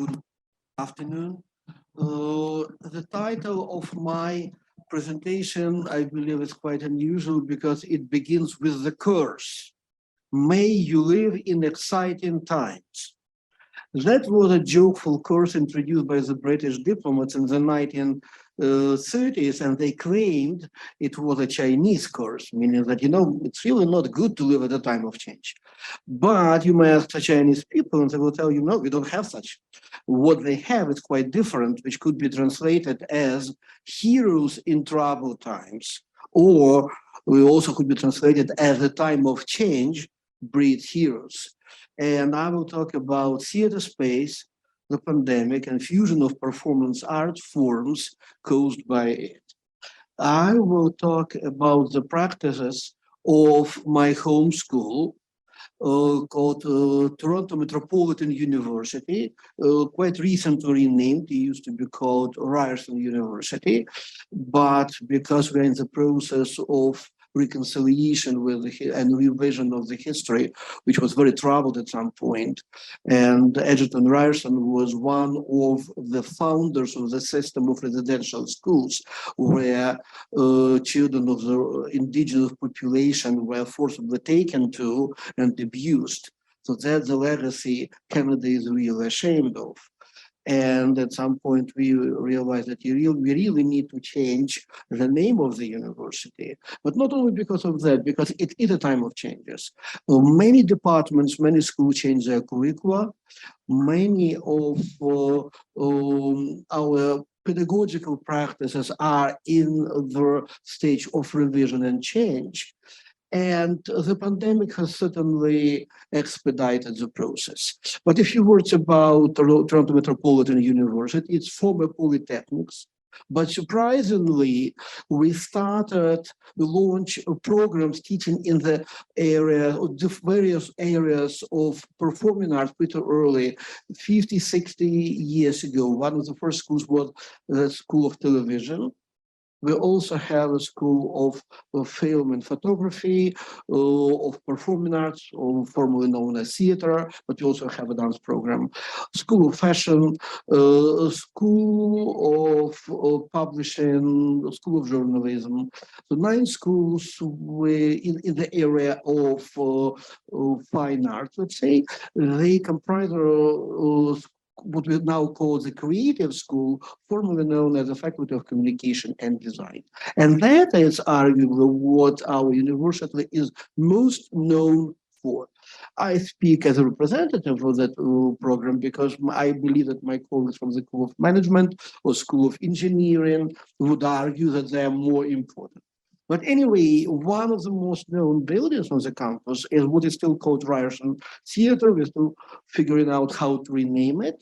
Good afternoon. The title of my presentation, I believe, is quite unusual because it begins with the curse. May you live in exciting times. That was a jokeful curse introduced by the British diplomats in the 1930s, and they claimed it was a Chinese curse, meaning that, it's really not good to live at a time of change. But you may ask the Chinese people, and they will tell you, no, we don't have such. What they have is quite different, which could be translated as heroes in troubled times, or we also could be translated as a time of change breeds heroes. And I will talk about theater space, the pandemic, and fusion of performance art forms caused by it. I will talk about the practices of my home school, called Toronto Metropolitan University, quite recently renamed. It used to be called Ryerson University, but because we're in the process of reconciliation with and revision of the history, which was very troubled at some point. And Edgerton Ryerson was one of the founders of the system of residential schools, where children of the indigenous population were forcibly taken to and abused. So that's the legacy Canada is really ashamed of. And at some point, we realized that we really need to change the name of the university. But not only because of that, because it is a time of changes. Many departments, many schools change their curricula. Many of our pedagogical practices are in the stage of revision and change. And the pandemic has certainly expedited the process. But a few words about Toronto Metropolitan University, it's former polytechnics. But surprisingly, we launched programs teaching in the area, the various areas of performing arts pretty early, 50, 60 years ago. One of the first schools was the School of Television. We also have a school of film and photography, of performing arts, formerly known as theater, but we also have a dance program. School of fashion, school of publishing, school of journalism. So 9 schools in the area of fine arts, let's say. They comprise what we now call the creative school, formerly known as the Faculty of Communication and Design. And that is arguably what our university is most known for. I speak as a representative of that program because I believe that my colleagues from the School of Management or School of Engineering would argue that they are more important. But anyway, one of the most known buildings on the campus is what is still called Ryerson Theater. We're still figuring out how to rename it.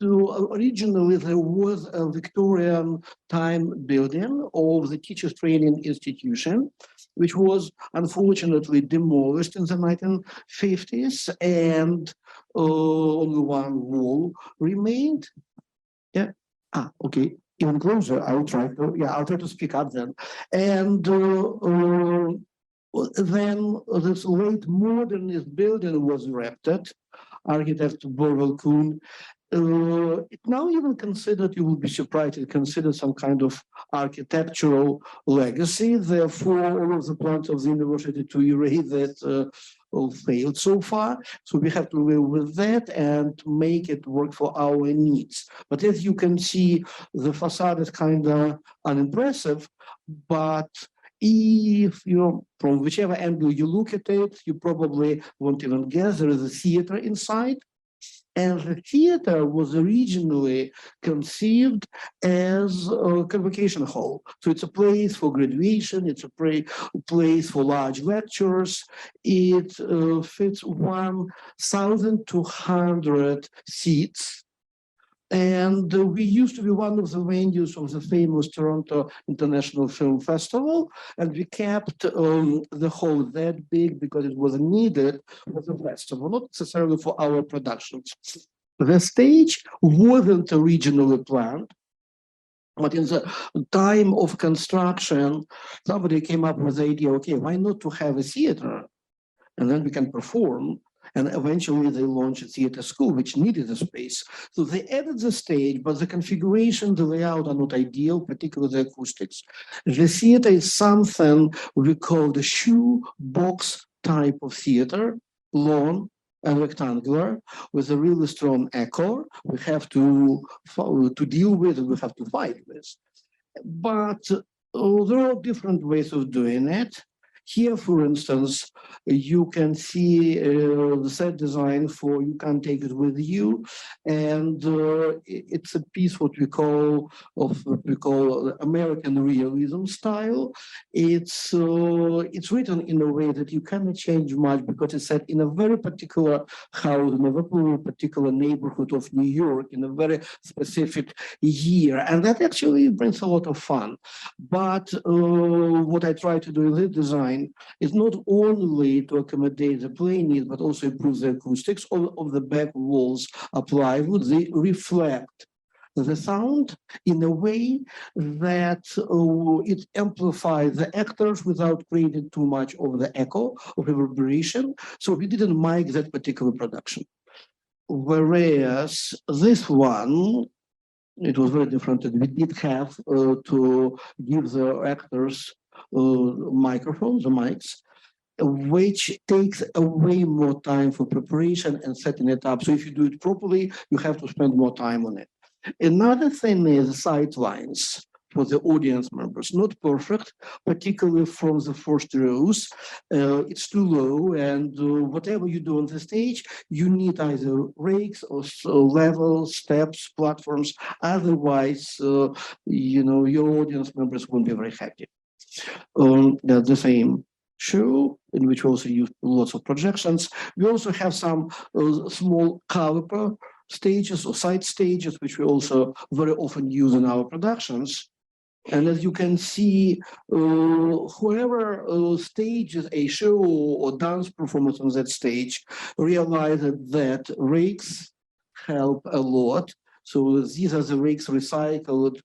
Originally, there was a Victorian time building of the Teachers Training Institution, which was unfortunately demolished in the 1950s, and only one wall remained. Yeah. Okay. Even closer. I'll try to speak up then. And then this late modernist building was erected. Architect Borwell Kuhn. It now even considered, you will be surprised, it considered some kind of architectural legacy. Therefore, all of the plans of the university to erase that failed so far. So we have to live with that and make it work for our needs. But as you can see, the facade is kind of unimpressive, but if from whichever angle you look at it, you probably won't even guess there is a theater inside. And the theater was originally conceived as a convocation hall. So it's a place for graduation, it's a place for large lectures. It fits 1,200 seats. And we used to be one of the venues of the famous Toronto International Film Festival, and we kept the hall that big because it was needed for the festival, not necessarily for our productions. The stage wasn't originally planned, but in the time of construction, somebody came up with the idea, okay, why not to have a theater, and then we can perform. And eventually they launched a theater school, which needed a space. So they added the stage, but the configuration, the layout are not ideal, particularly the acoustics. The theater is something we call the shoe box type of theater, long and rectangular, with a really strong echo we have to deal with and we have to fight with. But there are different ways of doing it. Here, for instance, you can see the set design for You Can't Take It With You, and it's a piece what we call American realism style. It's written in a way that you cannot change much because it's set in a very particular house in a very particular neighborhood of New York in a very specific year, and that actually brings a lot of fun. But what I try to do in this design is not only to accommodate the play needs, but also improve the acoustics. All of the back walls are plywood. They reflect the sound in a way that it amplifies the actors without creating too much of the echo or reverberation. So we didn't mic that particular production. Whereas this one, it was very different. We did have to give the actors microphones, the mics, which takes away more time for preparation and setting it up. So if you do it properly, you have to spend more time on it. Another thing is sight lines for the audience members. Not perfect, particularly from the first rows. It's too low, and whatever you do on the stage, you need either rakes or levels, steps, platforms. Otherwise, your audience members won't be very happy. The same show in which we also use lots of projections. We also have some small caliper stages or side stages, which we also very often use in our productions. And as you can see, whoever stages a show or dance performance on that stage realized that rakes help a lot. So these are the rakes recycled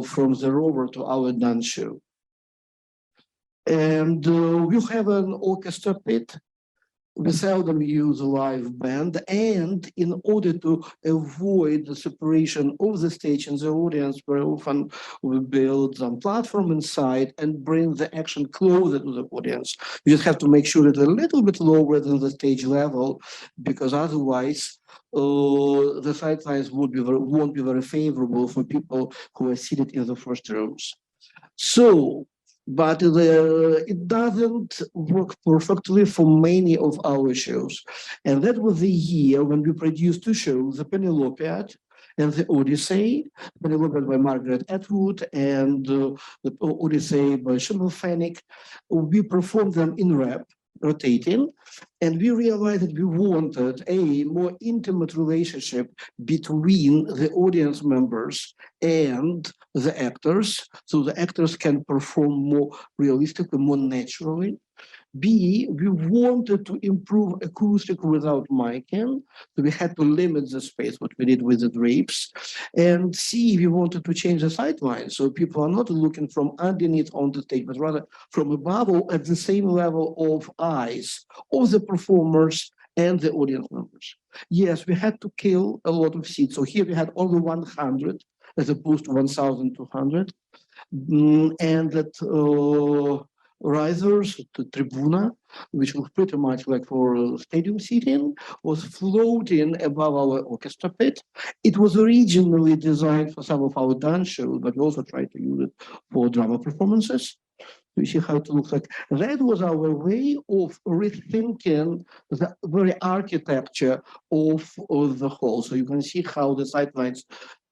from the rover to our dance show. And we have an orchestra pit. We seldom use a live band, and in order to avoid the separation of the stage and the audience, very often we build some platform inside and bring the action closer to the audience. You just have to make sure it's a little bit lower than the stage level, because otherwise the sightlines won't be very favorable for people who are seated in the first rows. So, but it doesn't work perfectly for many of our shows. And that was the year when we produced two shows, the Penelopiad and the Odyssey. Penelopiad by Margaret Atwood and the Odyssey by Shimon Fennick. We performed them in rotating, and we realized that we wanted a more intimate relationship between the audience members and the actors, so the actors can perform more realistically, more naturally. B, we wanted to improve acoustic without miking, so we had to limit the space, what we did with the drapes. And C, we wanted to change the sightlines, so people are not looking from underneath on the stage, but rather from above or at the same level of eyes of the performers and the audience members. Yes, we had to kill a lot of seats. So here we had only 100 as opposed to 1,200. And that risers, the tribuna, which was pretty much like for stadium seating, was floating above our orchestra pit. It was originally designed for some of our dance shows, but we also tried to use it for drama performances. You see how it looks like. That was our way of rethinking the very architecture of the hall. So you can see how the sightlines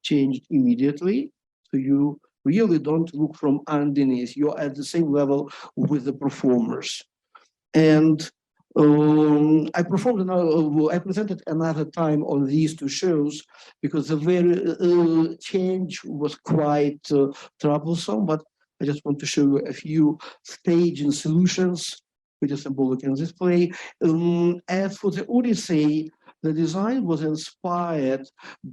changed immediately. So you really don't look from underneath. You're at the same level with the performers. And I presented another time on these two shows because the very change was quite troublesome, but I just want to show you a few staging solutions, which is symbolic in this play. As for the Odyssey, the design was inspired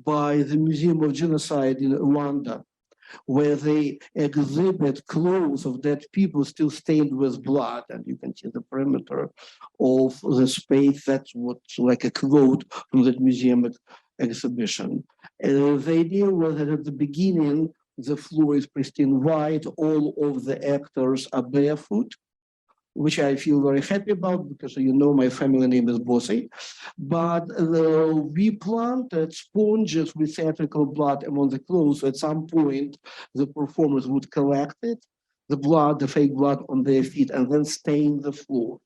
by the Museum of Genocide in Rwanda. where they exhibit clothes of dead people still stained with blood. And you can see the perimeter of the space. That's what's like a quote from that museum exhibition. The idea was that at the beginning, the floor is pristine white, all of the actors are barefoot, which I feel very happy about because you know my family name is Bosyy. But we planted sponges with theatrical blood among the clothes. So at some point, the performers would collect it, the blood, the fake blood on their feet, and then stain the floor.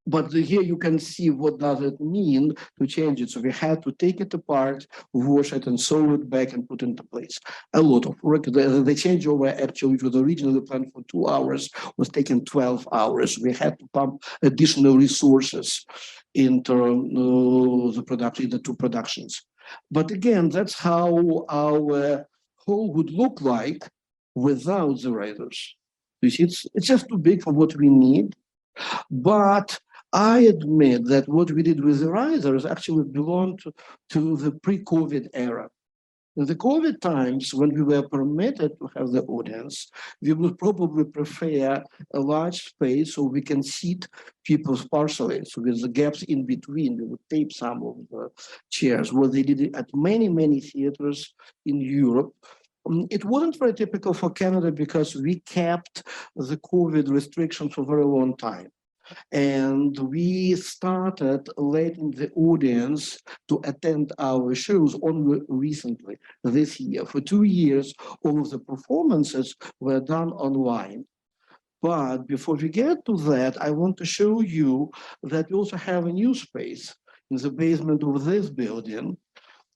But here you can see what does it mean to change it. So we had to take it apart, wash it, and sew it back and put it into place. A lot of work. The changeover actually, which was originally planned for 2 hours, was taking 12 hours. We had to pump additional resources into the production, the two productions. But again, that's how our hall would look like without the writers. You see, it's just too big for what we need. But I admit that what we did with the risers actually belonged to the pre-COVID era. In the COVID times, when we were permitted to have the audience, we would probably prefer a large space so we can seat people partially. So with the gaps in between, we would tape some of the chairs, what they did at many, many theaters in Europe. It wasn't very typical for Canada because we kept the COVID restrictions for a very long time. And we started letting the audience to attend our shows only recently, this year. For 2 years, all of the performances were done online. But before we get to that, I want to show you that we also have a new space in the basement of this building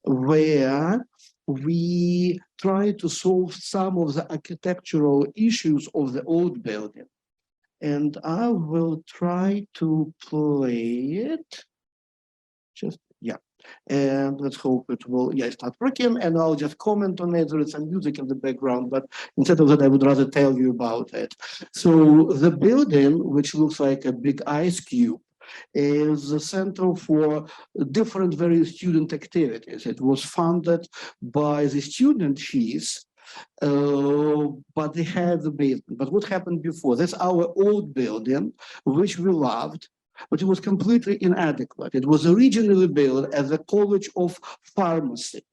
where we try to solve some of the architectural issues of the old building. And I will try to play it. Just, yeah. And let's hope it will, start working. And I'll just comment on it. There is some music in the background, but instead of that, I would rather tell you about it. So the building, which looks like a big ice cube, is the center for different various student activities. It was funded by the student fees, but they had the basement. But what happened before? That's our old building, which we loved, but it was completely inadequate. It was originally built as a college of pharmacy.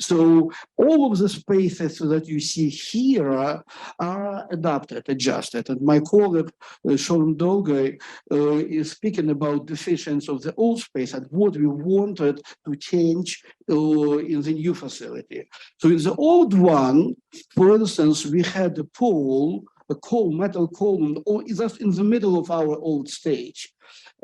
So all of the spaces that you see here are adapted, adjusted. And my colleague, Sean Dolgay, is speaking about deficiencies of the old space and what we wanted to change in the new facility. So in the old one, for instance, we had a pole, a metal column, just in the middle of our old stage.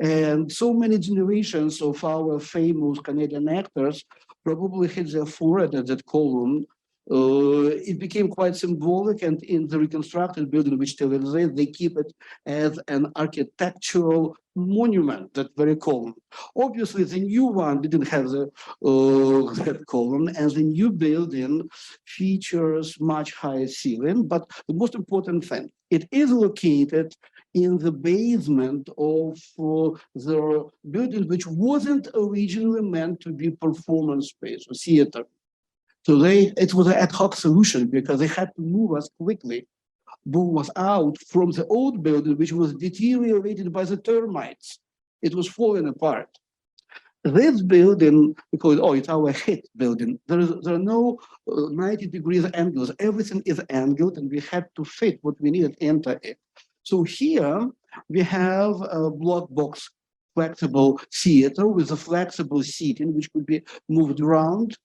And so many generations of our famous Canadian actors probably hit their forehead at that column. It became quite symbolic, and in the reconstructed building, which still exists, they keep it as an architectural monument, that very column. Obviously, the new one didn't have that column, and the new building features much higher ceiling, but the most important thing, it is located in the basement of the building, which wasn't originally meant to be performance space or theater. So it was an ad hoc solution because they had to move us quickly, move us out from the old building, which was deteriorated by the termites. It was falling apart. This building, we call it, it's our hit building. There are no 90 degrees angles. Everything is angled, and we had to fit what we needed into it. So here we have a block box flexible theater with a flexible seating, which could be moved around.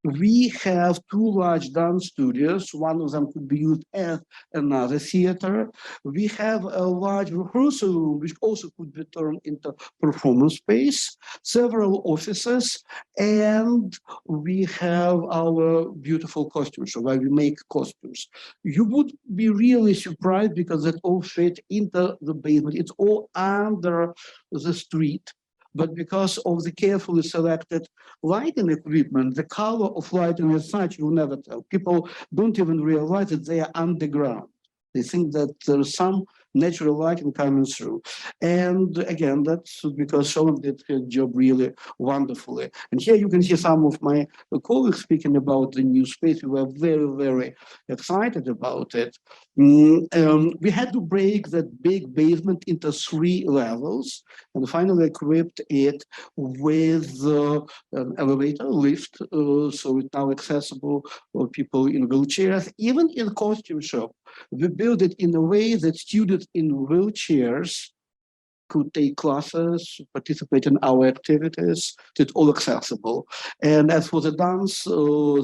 We have two large dance studios. One of them could be used as another theater. We have a large rehearsal room, which also could be turned into performance space, several offices, and we have our beautiful costumes, so where we make costumes. You would be really surprised because that all fit into the basement. It's all under the street. But because of the carefully selected lighting equipment, the color of lighting as such, you'll never tell. People don't even realize that they are underground. They think that there's some natural lighting coming through. And again, that's because Sean did his job really wonderfully. And here you can see some of my colleagues speaking about the new space. We were very, very excited about it. We had to break that big basement into 3 levels and finally equipped it with an elevator lift, so it's now accessible for people in wheelchairs. Even in costume shop, we built it in a way that students in wheelchairs could take classes, participate in our activities. It's all accessible. And as for the dance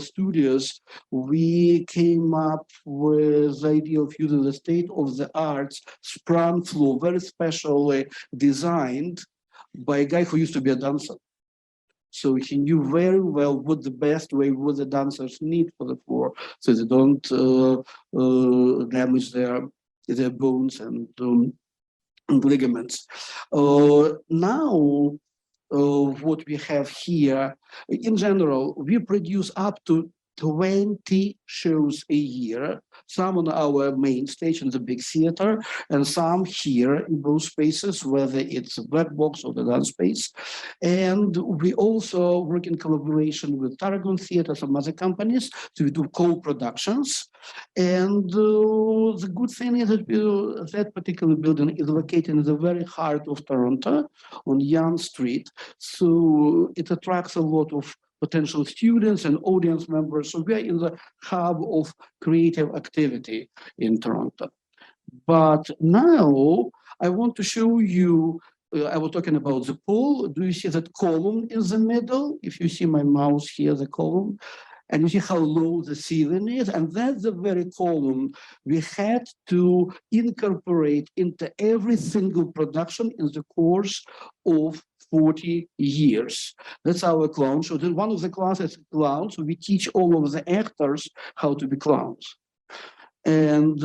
studios, we came up with the idea of using the state-of-the-art sprung floor, very specially designed by a guy who used to be a dancer. So he knew very well what the best way, what the dancers need for the floor, so they don't damage their bones and ligaments. Now, what we have here, in general, we produce up to 20 shows a year, some on our main stage in the big theater, and some here in both spaces, whether it's a black box or the dance space. And we also work in collaboration with Tarragon Theatre, some other companies, so we do co-productions. And the good thing is that that particular building is located in the very heart of Toronto on Yonge Street. So it attracts a lot of potential students and audience members. So we are in the hub of creative activity in Toronto. But now I want to show you, I was talking about the pool. Do you see that column in the middle? If you see my mouse here, the column, and you see how low the ceiling is, and that's the very column we had to incorporate into every single production in the course of 40 years. That's our clown show. Then one of the classes is clowns, so we teach all of the actors how to be clowns. And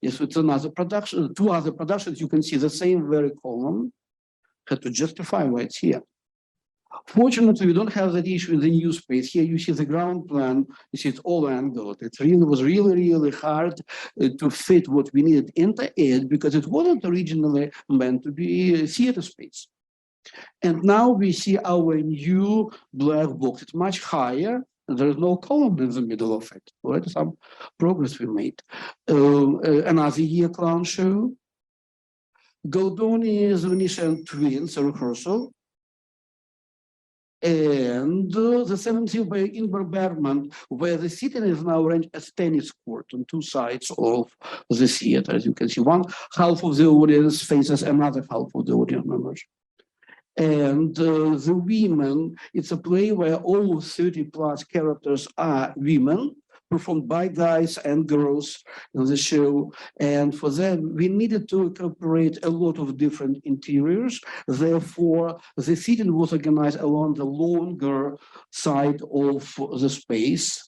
yes, it's another production, 2 other productions. You can see the same very column. Had to justify why it's here. Fortunately, we don't have that issue in the new space. Here you see the ground plan, you see it's all angled. It was really hard to fit what we needed into it because it wasn't originally meant to be a theater space. And now we see our new black box. It's much higher, and there is no column in the middle of it. Right? Some progress we made. Another year clown show. Goldoni's Venetian Twins, a rehearsal. And the 17th by Ingmar Bergman, where the seating is now arranged as tennis court on 2 sides of the theater. As you can see, one half of the audience faces another half of the audience members. And the women, it's a play where all 30 plus characters are women, performed by guys and girls in the show. And for them, we needed to incorporate a lot of different interiors. Therefore, the seating was organized along the longer side of the space.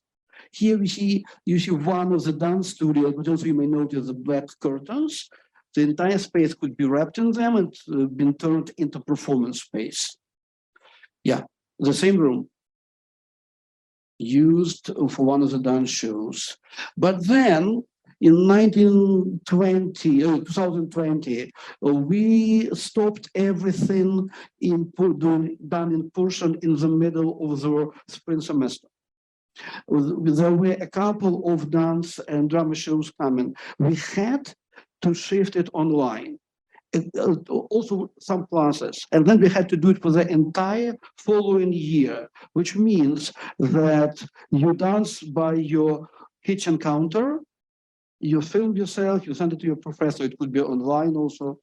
Here you see one of the dance studios, but also you may notice the black curtains. The entire space could be wrapped in them and been turned into performance space. Yeah, the same room used for one of the dance shows. But then in 2020, we stopped everything done in person in the middle of the spring semester. There were a couple of dance and drama shows coming. We had to shift it online. Also some classes, and then we had to do it for the entire following year, which means that you dance by your kitchen counter, you film yourself, you send it to your professor. It could be online also,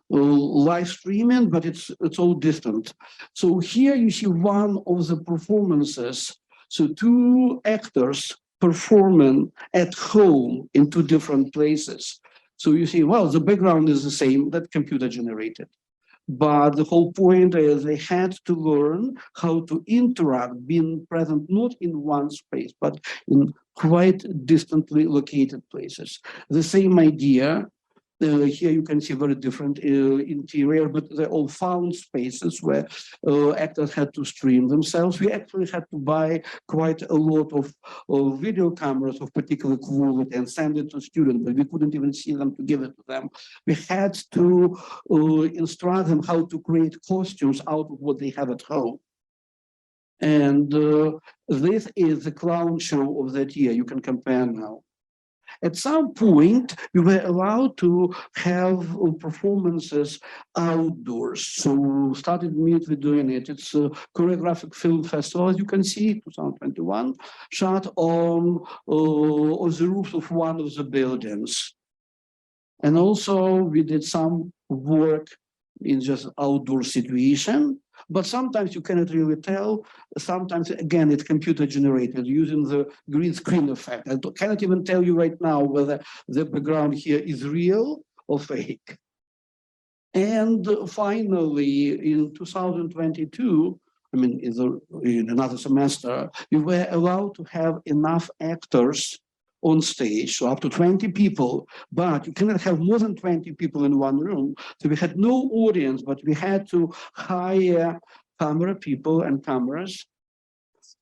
live streaming, but it's all distant. So here you see one of the performances. So 2 actors performing at home in 2 different places. So you see, well, the background is the same, that computer generated. But the whole point is they had to learn how to interact, being present not in one space, but in quite distantly located places. The same idea, Here you can see very different interior, but they're all found spaces where actors had to stream themselves. We actually had to buy quite a lot of video cameras of particular quality and send it to students, but we couldn't even see them to give it to them. We had to instruct them how to create costumes out of what they have at home. And this is the clown show of that year. You can compare now. At some point, we were allowed to have performances outdoors. So started immediately doing it. It's a choreographic film festival, as you can see, 2021, shot on the roof of one of the buildings. And also we did some work in just outdoor situation. But sometimes you cannot really tell. Sometimes, again, it's computer generated using the green screen effect. I cannot even tell you right now whether the background here is real or fake. And finally, in 2022, I mean, in another semester, we were allowed to have enough actors on stage, so up to 20 people, but you cannot have more than 20 people in one room. So we had no audience, but we had to hire camera people and cameras.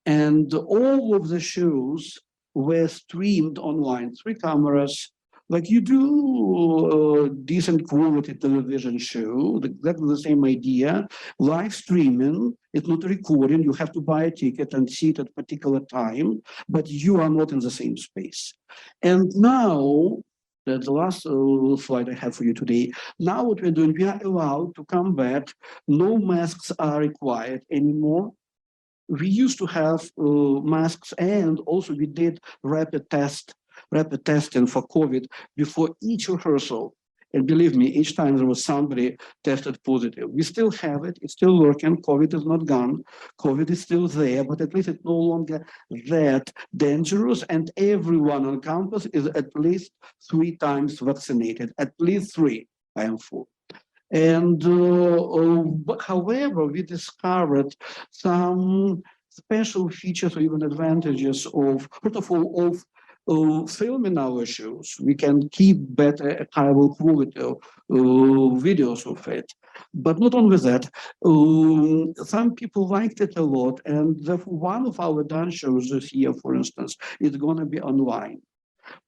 And all of the shows were streamed online, 3 cameras, like you do a decent quality television show, exactly the same idea, live streaming. It's not a recording. You have to buy a ticket and see it at a particular time, but you are not in the same space. And now, that's the last slide I have for you today. Now what we're doing, we are allowed to come back. No masks are required anymore. We used to have masks, and also we did rapid testing for COVID before each rehearsal. And believe me, each time there was somebody tested positive. We still have it, it's still working, COVID is not gone, COVID is still there, but at least it's no longer that dangerous, and everyone on campus is at least 3 times vaccinated, at least 3, I am full. And however, we discovered some special features or even advantages of, first of all, of filming our shows. We can keep better, higher quality videos of it. But not only that, some people liked it a lot, and therefore one of our dance shows this year, for instance, is going to be online.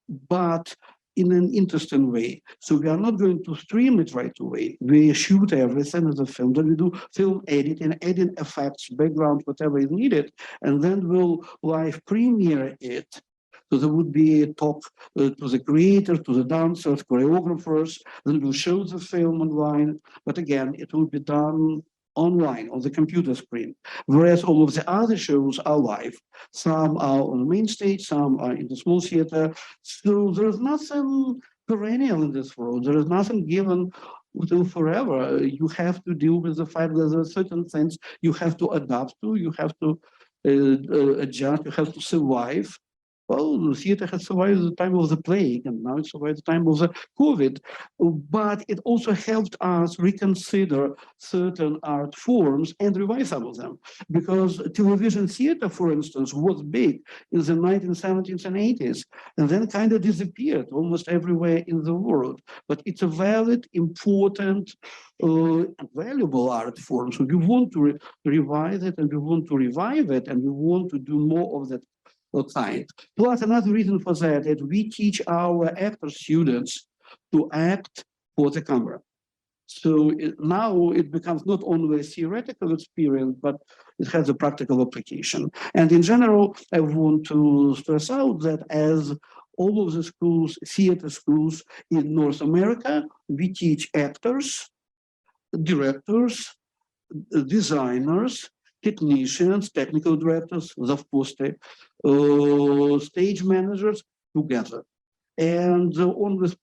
But in an interesting way. So we are not going to stream it right away. We shoot everything as a film, then we do film editing, adding effects, background, whatever is needed, and then we'll live premiere it. So there would be a talk to the creators, to the dancers, choreographers, then we'll show the film online, but again, it will be done online on the computer screen, whereas all of the other shows are live. Some are on the main stage, some are in the small theater. So there is nothing perennial in this world. There is nothing given till forever. You have to deal with the fact that there are certain things you have to adapt to, you have to adjust, you have to survive. Well, the theater has survived the time of the plague, and now it survived the time of the COVID. But it also helped us reconsider certain art forms and revise some of them. Because television theater, for instance, was big in the 1970s and 80s, and then kind of disappeared almost everywhere in the world. But it's a valid, important, valuable art form. So we want to revise it, and we want to revive it, and we want to do more of that kind. Plus, another reason for that is we teach our actor students to act for the camera. So now it becomes not only a theoretical experience, but it has a practical application. And in general, I want to stress out that as all of the schools, theater schools in North America, we teach actors, directors, designers, technicians, technical directors, завпосты, stage managers together. And on this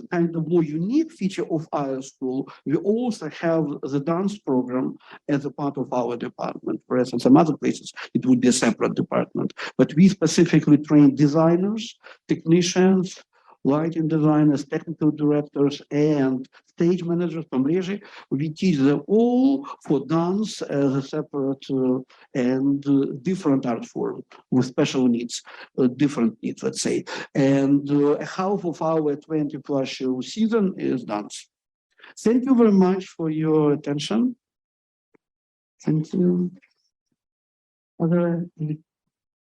kind of more unique feature of our school, we also have the dance program as a part of our department, whereas in some other places it would be a separate department. But we specifically train designers, technicians, lighting designers, technical directors, and stage managers from Regie. We teach them all for dance as a separate and different art form with special needs, different needs, let's say. And half of our 20 plus show season is dance. Thank you very much for your attention. Thank you. Are there any